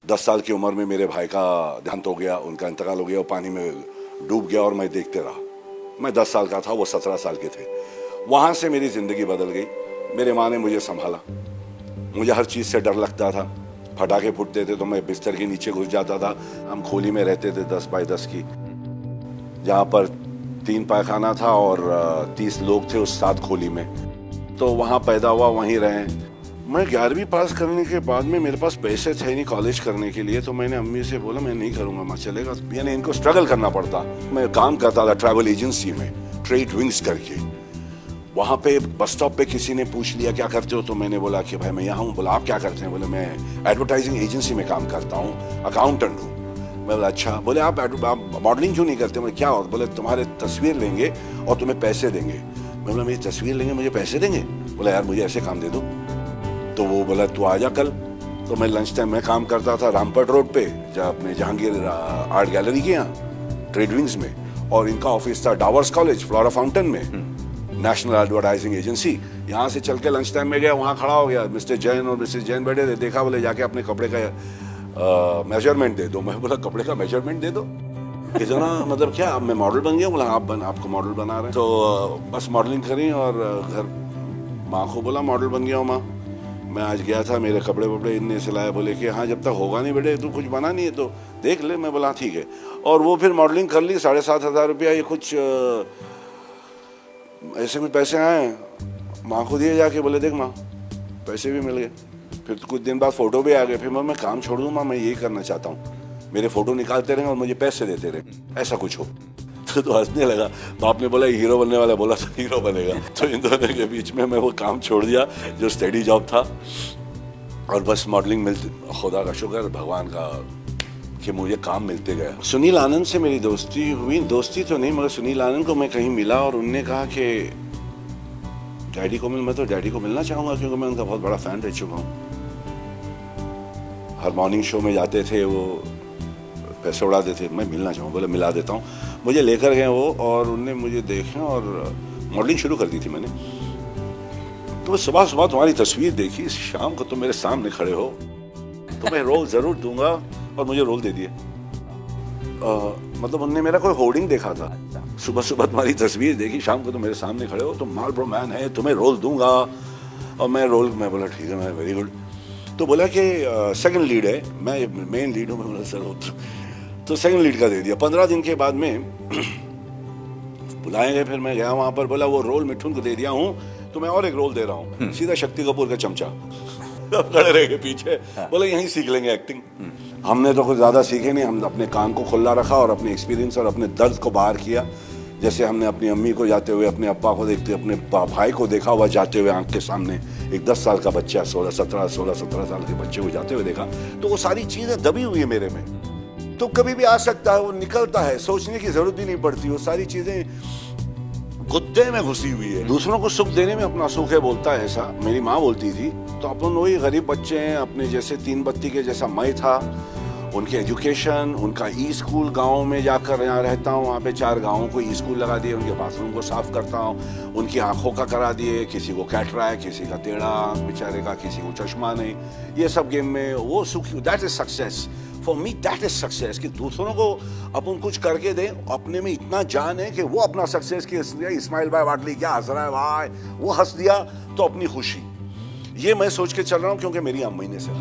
10 साल की उम्र में मेरे भाई का देहांत हो गया, उनका इंतकाल हो गया, वो पानी में डूब गया और मैं देखते रहा। मैं 10 साल का था, वो 17 साल के थे। वहाँ से मेरी ज़िंदगी बदल गई। मेरे माँ ने मुझे संभाला। मुझे हर चीज़ से डर लगता था। पटाखे फूटते थे तो मैं बिस्तर के नीचे घुस जाता था। हम खोली में रहते थे 10 बाई 10 की, जहाँ पर 3 पायखाना था और 30 लोग थे उस 7 खोली में। तो वहाँ पैदा हुआ, वहीं रहे। मैं 11वीं पास करने के बाद में मेरे पास पैसे थे नहीं कॉलेज करने के लिए, तो मैंने अम्मी से बोला मैं नहीं करूँगा, मैं चलेगा। यानी इनको स्ट्रगल करना पड़ता। मैं काम करता था ट्रैवल एजेंसी में, ट्रेड विंग्स करके। वहाँ पे बस स्टॉप पे किसी ने पूछ लिया क्या करते हो, तो मैंने बोला कि भाई मैं यहाँ हूँ। बोला आप क्या करते हैं? बोले मैं एडवर्टाइजिंग एजेंसी में काम करता हूँ, अकाउंटेंट हूँ। मैं बोला अच्छा। बोले आप मॉडलिंग क्यों नहीं करते? बोले क्या? और बोले तुम्हारे तस्वीर लेंगे और तुम्हें पैसे देंगे। मैं बोला मेरी तस्वीर लेंगे, मुझे पैसे देंगे? बोला यार मुझे ऐसे काम दे दो। तो वो बोला तू आ जा कल। तो मैं लंच टाइम में काम करता था रामपट रोड पे, जहाँ अपने जहांगीर आर्ट गैलरी के यहाँ ट्रेड विंग्स में, और इनका ऑफिस था डावर्स कॉलेज फ्लोरा फाउंटेन में, नेशनल एडवर्टाइजिंग एजेंसी। यहाँ से चल के लंच टाइम में गया, वहाँ खड़ा हो गया। मिस्टर जैन और मिसेस जैन बैठे थे। देखा, बोले जाके अपने कपड़े का मेजरमेंट दे दो। मैं बोला कपड़े का मेजरमेंट दे दो? इतना मतलब क्या, अब मैं मॉडल बन गया? बोला आपको मॉडल बना रहे हैं। तो बस मॉडलिंग करी और घर माँ को बोला मॉडल बन गया हूँ माँ। मैं आज गया था, मेरे कपड़े वपड़े इनने सिलाए। बोले कि हाँ जब तक होगा नहीं बेटे, तू कुछ बना नहीं है तो देख ले। मैं बोला ठीक है। और वो फिर मॉडलिंग कर ली। 7,500 रुपया ये कुछ ऐसे कुछ पैसे आए, माँ को दिए जाके। बोले देख माँ पैसे भी मिल गए। फिर कुछ दिन बाद फ़ोटो भी आ गए। फिर मैं काम छोड़ दूँ माँ, मैं यही करना चाहता हूँ, मेरे फ़ोटो निकालते रहें और मुझे पैसे देते रहे, ऐसा कुछ हो। तो हंसने लगा। बाप ने बोला हीरो बनने वाला, बोला तो हीरो बनेगा। तो इन दोनों के बीच में मैं वो काम छोड़ दिया जो स्टडी जॉब था, और बस मॉडलिंग मिलती। खुदा का शुक्र, भगवान का, कि मुझे काम मिलते गया। सुनील आनंद से मेरी दोस्ती हुई। दोस्ती तो नहीं, मगर सुनील आनंद को मैं कहीं मिला और उनने कहा कि डैडी को मैं तो डैडी को मिलना चाहूँगा, क्योंकि मैं उनका बहुत बड़ा फ़ैन रह चुका हूँ। हर मॉर्निंग शो में जाते थे, वो पैसे उड़ाते थे। मैं मिलना चाहूँ, बोले मिला देता हूँ। मुझे लेकर गए वो, और उनने मुझे देखा और मॉडलिंग शुरू कर दी थी मैंने। तो सुबह सुबह तुम्हारी तस्वीर देखी, शाम को तुम मेरे सामने खड़े हो, तुम्हें रोल ज़रूर दूंगा, और मुझे रोल दे दिए। मतलब उनने मेरा कोई होर्डिंग देखा था, सुबह सुबह तुम्हारी तस्वीर देखी, शाम को तुम मेरे सामने खड़े हो, तुम मार्लबरो मैन है, तुम्हें रोल दूंगा। और मैं बोला ठीक है, मैं वेरी गुड। तो बोला कि सेकंड लीड है, मैं मेन लीड हूँ। मैं बोला सर तो सेकंड लीड का दे दिया। 15 दिन के बाद में बुलाए गए। फिर मैं गया वहाँ पर, बोला वो रोल मिठुन को दे दिया हूँ, तो मैं और एक रोल दे रहा हूँ। सीधा शक्ति कपूर का चमचा। अब खड़े रह गए पीछे। बोले यहीं सीख लेंगे एक्टिंग। हमने तो कुछ ज़्यादा सीखे नहीं, हम अपने कान को खुला रखा और अपने एक्सपीरियंस और अपने दर्द को बाहर किया। जैसे हमने अपनी अम्मी को जाते हुए, अपने अब्बा को देखते, अपने भाई को देखा हुआ जाते हुए आंख के सामने, एक 10 साल का बच्चा 16-17 साल के बच्चे को जाते हुए देखा, तो वो सारी चीज़ें दबी हुई है मेरे में। तो कभी भी आ सकता है, वो निकलता है, सोचने की जरूरत भी नहीं पड़ती। वो सारी चीजें गुद्दे में घुसी हुई है। दूसरों को सुख देने में अपना सुख है, बोलता है ऐसा मेरी माँ बोलती थी। तो अपन वही गरीब बच्चे हैं, अपने जैसे 3 बत्ती के जैसा मैं था। उनके एजुकेशन, उनका ई स्कूल, गाँव में जाकर यहाँ रहता हूँ, वहाँ पे 4 गाँवों को ई स्कूल लगा दिए, उनके बाथरूम को साफ करता हूँ, उनकी आंखों का करा दिए, किसी को कैटरैक्ट, किसी का टेढ़ा आंख बेचारे का, किसी को चश्मा नहीं। ये सब गेम में वो सुख, that is success for me, that is success. कि दूसरों को अपन कुछ करके दें, अपने में इतना जान है कि वो अपना सक्सेस की इस्माइल भाई वाटली क्या हंस रहा है भाई, वो हंस दिया तो अपनी खुशी। ये मैं सोच के चल रहा हूँ, क्योंकि मेरी अम्मी ने से